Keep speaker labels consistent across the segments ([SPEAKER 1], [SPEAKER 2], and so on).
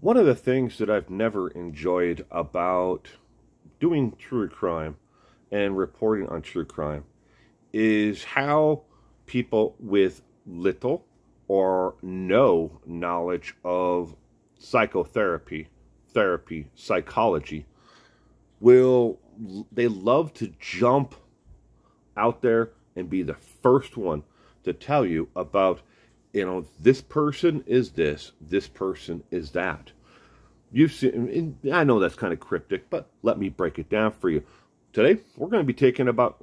[SPEAKER 1] One of the things that I've never enjoyed about doing true crime and reporting on true crime is how people with little or no knowledge of psychotherapy, psychology, they love to jump out there and be the first one to tell you about, this person is this person is that. You've seen, I know that's kind of cryptic, but let me break it down for you. Today, we're going to be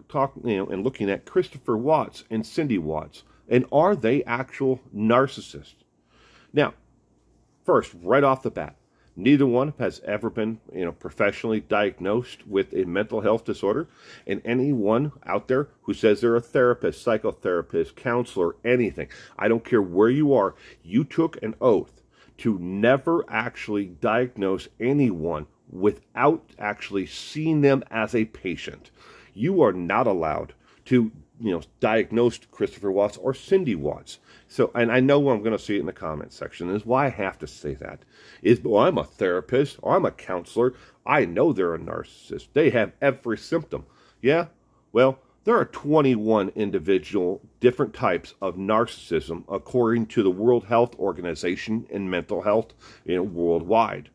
[SPEAKER 1] talking and looking at Christopher Watts and Cindy Watts, and are they actual narcissists? Now, first, right off the bat, neither one has ever been, professionally diagnosed with a mental health disorder. And anyone out there who says they're a therapist, psychotherapist, counselor, anything, I don't care where you are, you took an oath to never actually diagnose anyone without actually seeing them as a patient. You are not allowed to, diagnose Christopher Watts or Cindy Watts. So, and I know I'm going to see it in the comments section, is why I have to say that. Well, I'm a therapist, or I'm a counselor. I know they're a narcissist. They have every symptom. Yeah? Well, there are 21 individual different types of narcissism according to the World Health Organization and mental health worldwide.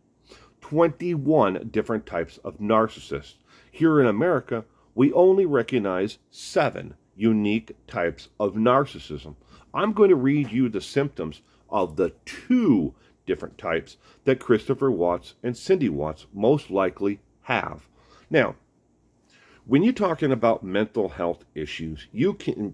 [SPEAKER 1] 21 different types of narcissists. Here in America, we only recognize 7 unique types of narcissism. I'm going to read you the symptoms of the 2 different types that Christopher Watts and Cindy Watts most likely have. Now, when you're talking about mental health issues,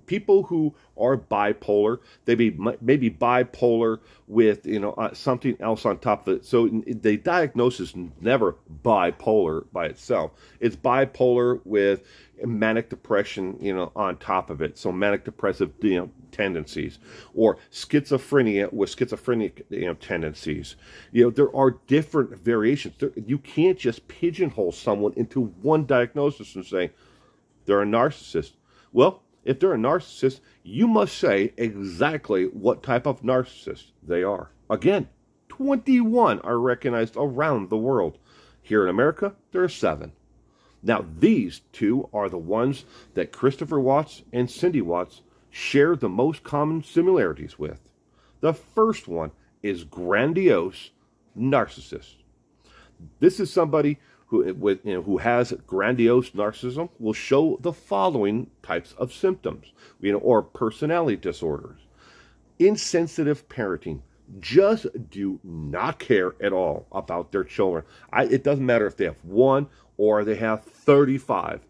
[SPEAKER 1] people who are bipolar, they maybe bipolar with something else on top of it. So the diagnosis is never bipolar by itself. It's bipolar with manic depression, on top of it. So manic depressive, tendencies, or schizophrenia with schizophrenic, tendencies. There are different variations. You can't just pigeonhole someone into one diagnosis and say they're a narcissist. Well, if they're a narcissist, you must say exactly what type of narcissist they are. Again, 21 are recognized around the world. Here in America, there are 7. Now, these 2 are the ones that Christopher Watts and Cindy Watts share the most common similarities with. The first one is grandiose narcissist. This is somebody who has grandiose narcissism will show the following types of symptoms, or personality disorders. Insensitive parenting. Just do not care at all about their children. It doesn't matter if they have 1 or they have 35.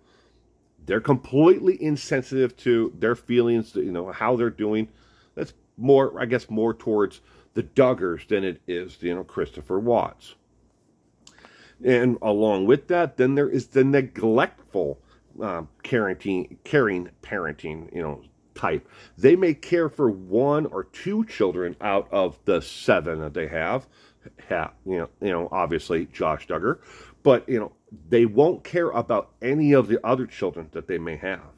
[SPEAKER 1] They're completely insensitive to their feelings, how they're doing. That's more, I guess, more towards the Duggars than it is, Christopher Watts. And along with that, then there is the neglectful caring parenting, type. They may care for 1 or 2 children out of the 7 that they have. Obviously Josh Duggar, but they won't care about any of the other children that they may have.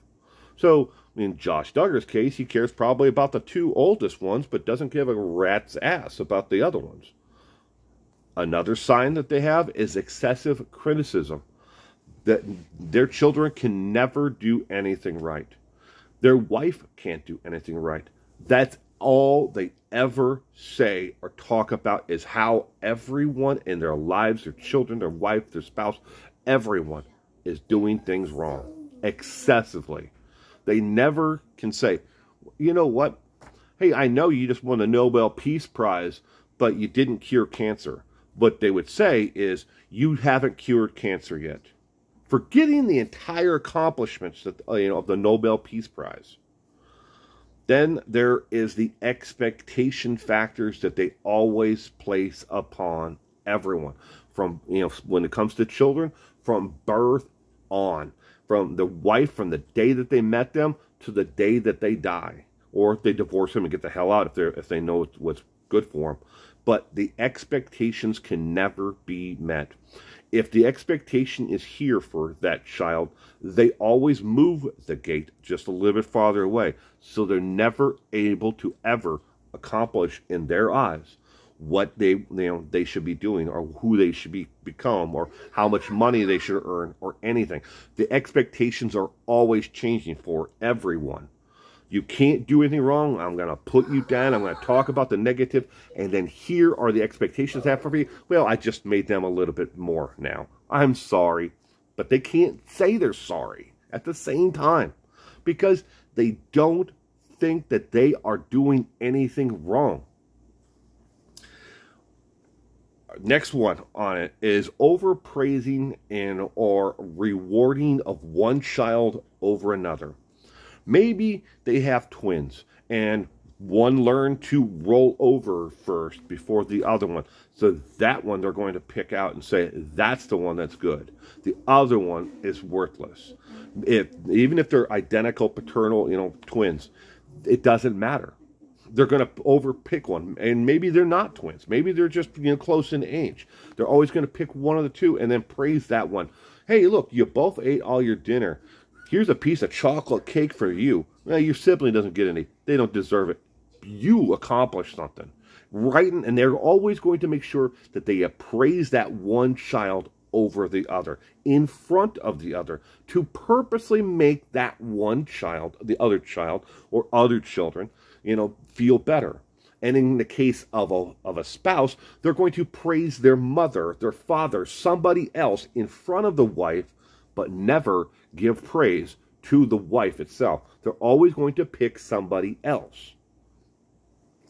[SPEAKER 1] So in Josh Duggar's case, he cares probably about the 2 oldest ones, but doesn't give a rat's ass about the other ones. Another sign that they have is excessive criticism, that their children can never do anything right. Their wife can't do anything right. That's all they ever say or talk about, is how everyone in their lives, their children, their wife, their spouse, everyone is doing things wrong excessively. They never can say, you know what? Hey, I know you just won the Nobel Peace Prize, but you didn't cure cancer. What they would say is, you haven't cured cancer yet, forgetting the entire accomplishments that, of the Nobel Peace Prize. Then there is the expectation factors that they always place upon everyone. From, when it comes to children, from birth on. From the wife, from the day that they met them to the day that they die. Or if they divorce them and get the hell out if they know what's good for them. But the expectations can never be met. If the expectation is here for that child, they always move the gate just a little bit farther away. So they're never able to ever accomplish in their eyes what they should be doing, or who they should become, or how much money they should earn, or anything. The expectations are always changing for everyone. You can't do anything wrong. I'm going to put you down. I'm going to talk about the negative. And then here are the expectations I have for you. Well, I just made them a little bit more now. I'm sorry. But they can't say they're sorry at the same time, because they don't think that they are doing anything wrong. Next one on it is overpraising and or rewarding of one child over another. Maybe they have twins, and one learned to roll over first before the other one. So that one they're going to pick out and say, that's the one that's good. The other one is worthless. Even if they're identical paternal, twins, it doesn't matter. They're going to overpick one. And maybe they're not twins. Maybe they're just close in age. They're always going to pick one of the two and then praise that one. Hey, look, you both ate all your dinner. Here's a piece of chocolate cake for you. Well, your sibling doesn't get any. They don't deserve it. You accomplished something. Right? And they're always going to make sure that they appraise that one child over the other, in front of the other, to purposely make that one child, the other child, or other children, feel better. And in the case of a spouse, they're going to praise their mother, their father, somebody else in front of the wife, but never give praise to the wife itself. They're always going to pick somebody else.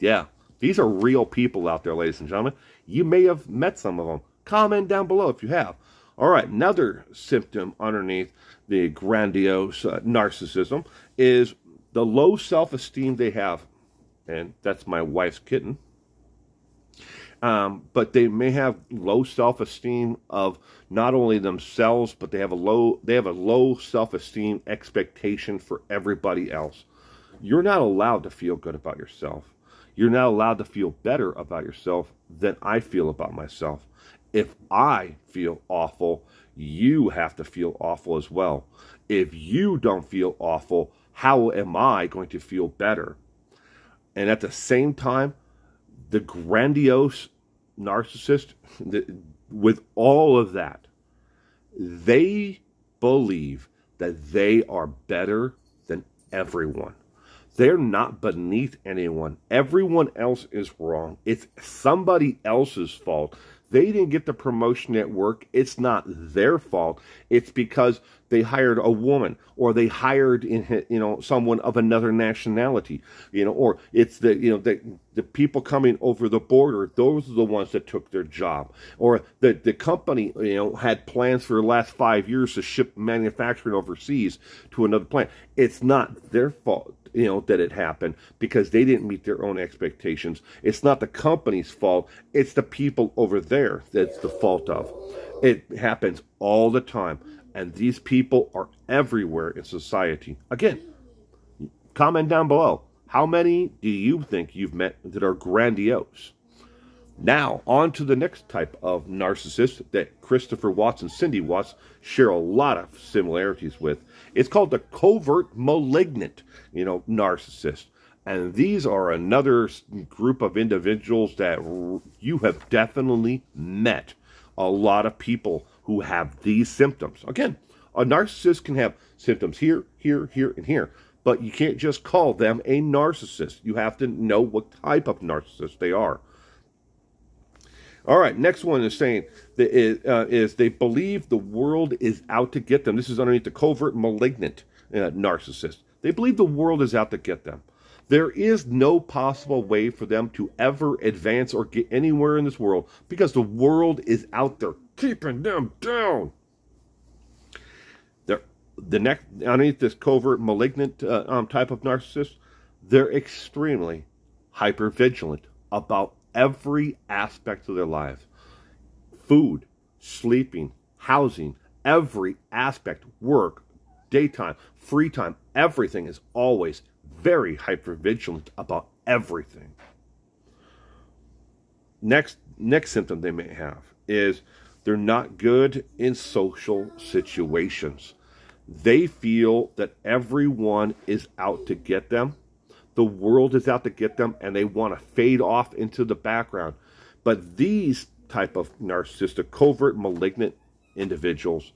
[SPEAKER 1] Yeah, these are real people out there, ladies and gentlemen. You may have met some of them. Comment down below if you have. All right, another symptom underneath the grandiose narcissism is the low self-esteem they have. And that's my wife's kitten. But they may have low self-esteem of not only themselves, but they have a low self-esteem expectation for everybody else. You're not allowed to feel good about yourself. You're not allowed to feel better about yourself than I feel about myself. If I feel awful, you have to feel awful as well. If you don't feel awful, how am I going to feel better? And at the same time, the grandiose narcissist, with all of that, they believe that they are better than everyone. They're not beneath anyone. Everyone else is wrong. It's somebody else's fault. They didn't get the promotion at work. It's not their fault. It's because they hired a woman, or they hired someone of another nationality, or it's the people coming over the border. Those are the ones that took their job, or the company had plans for the last 5 years to ship manufacturing overseas to another plant. It's not their fault that it happened, because they didn't meet their own expectations. It's not the company's fault. It's the people over there that's the fault of. It happens all the time. And these people are everywhere in society. Again, comment down below. How many do you think you've met that are grandiose? Now, on to the next type of narcissist that Christopher Watts and Cindy Watts share a lot of similarities with. It's called the covert malignant, narcissist. And these are another group of individuals that you have definitely met. A lot of people who have these symptoms. Again, a narcissist can have symptoms here, here, here, and here. But you can't just call them a narcissist. You have to know what type of narcissist they are. All right, next one is saying that is they believe the world is out to get them. This is underneath the covert malignant narcissist. They believe the world is out to get them. There is no possible way for them to ever advance or get anywhere in this world, because the world is out there keeping them down. The next, underneath this covert malignant type of narcissist, they're extremely hypervigilant about every aspect of their lives. Food, sleeping, housing, every aspect, work, daytime, free time, everything is always very hypervigilant about everything. Next symptom they may have is they're not good in social situations. They feel that everyone is out to get them. The world is out to get them, and they want to fade off into the background. But these type of narcissistic, covert, malignant individuals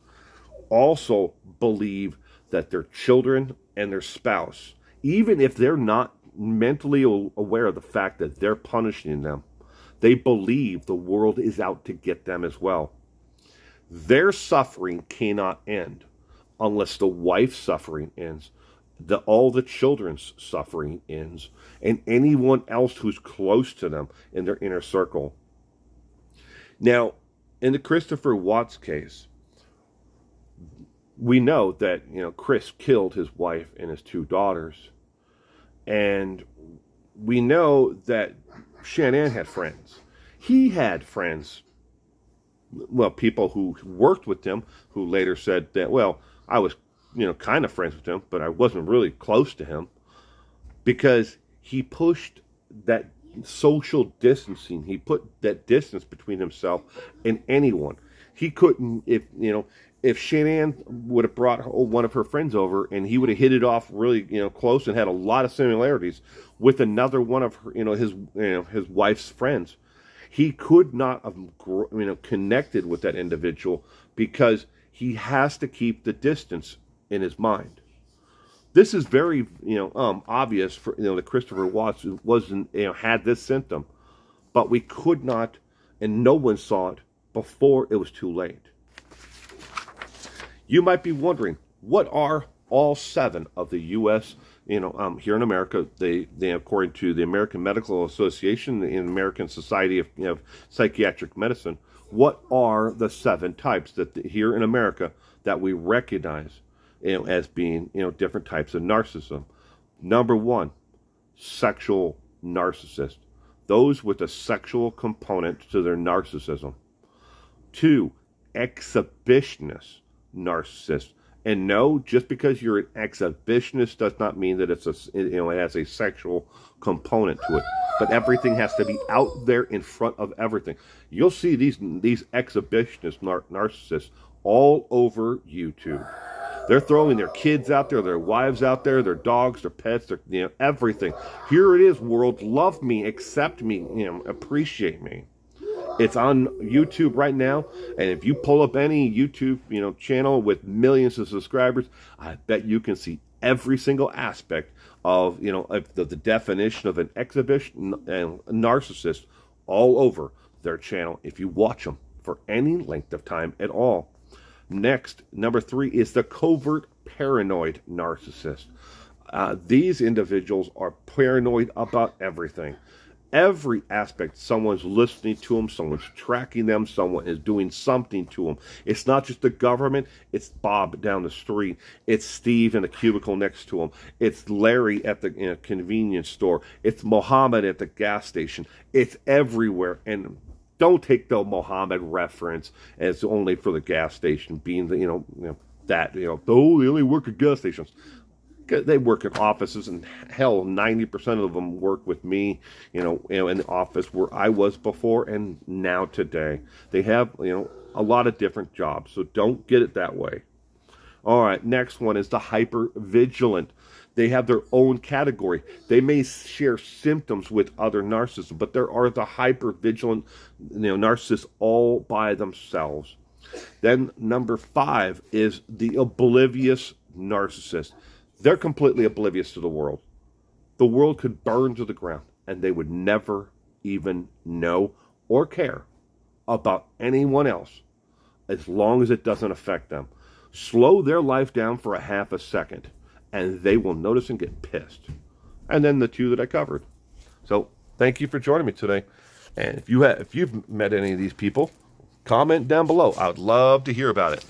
[SPEAKER 1] also believe that their children and their spouse, even if they're not mentally aware of the fact that they're punishing them, they believe the world is out to get them as well. Their suffering cannot end unless the wife's suffering ends, all the children's suffering ends, and anyone else who's close to them in their inner circle. Now, in the Christopher Watts case, we know that, Chris killed his wife and his 2 daughters. And we know that Shanann had friends. He had friends, well, people who worked with him, who later said that, well, I was, kind of friends with him, but I wasn't really close to him, because he pushed that social distancing. He put that distance between himself and anyone. He couldn't, if Shanann would have brought one of her friends over, and he would have hit it off really, close, and had a lot of similarities with another one of her, his wife's friends, he could not have, connected with that individual, because he has to keep the distance in his mind. This is very, obvious for, that Christopher Watts wasn't, had this symptom, but we could not, and no one saw it before it was too late. You might be wondering, what are all 7 of the U.S., here in America, they according to the American Medical Association and the American Society of Psychiatric Medicine, what are the 7 types that here in America that we recognize, as being, different types of narcissism? Number 1, sexual narcissist. Those with a sexual component to their narcissism. 2, exhibitionist narcissist. And no, just because you're an exhibitionist does not mean that it's it has a sexual component to it. But everything has to be out there in front of everything. You'll see these exhibitionist narcissists all over YouTube. They're throwing their kids out there, their wives out there, their dogs, their pets, their, everything. Here it is, world. Love me, accept me, appreciate me. It's on YouTube right now, and if you pull up any YouTube, channel with millions of subscribers, I bet you can see every single aspect of, the definition of an exhibition and narcissist all over their channel if you watch them for any length of time at all. Next, number 3 is the covert paranoid narcissist. These individuals are paranoid about everything. Every aspect, someone's listening to them, someone's tracking them, someone is doing something to them. It's not just the government, it's Bob down the street, it's Steve in the cubicle next to him, it's Larry at the convenience store, it's Mohammed at the gas station. It's everywhere. And don't take the Mohammed reference as only for the gas station, being the, oh, they only work at gas stations. They work in offices, and hell, 90% of them work with me, in the office where I was before and now today. They have, a lot of different jobs, so don't get it that way. All right, next one is the hypervigilant. They have their own category. They may share symptoms with other narcissists, but there are the hypervigilant, narcissists all by themselves. Then number 5 is the oblivious narcissist. They're completely oblivious to the world. The world could burn to the ground, and they would never even know or care about anyone else as long as it doesn't affect them. Slow their life down for a half a second, and they will notice and get pissed. And then the 2 that I covered. So thank you for joining me today. And if you've met any of these people, comment down below. I would love to hear about it.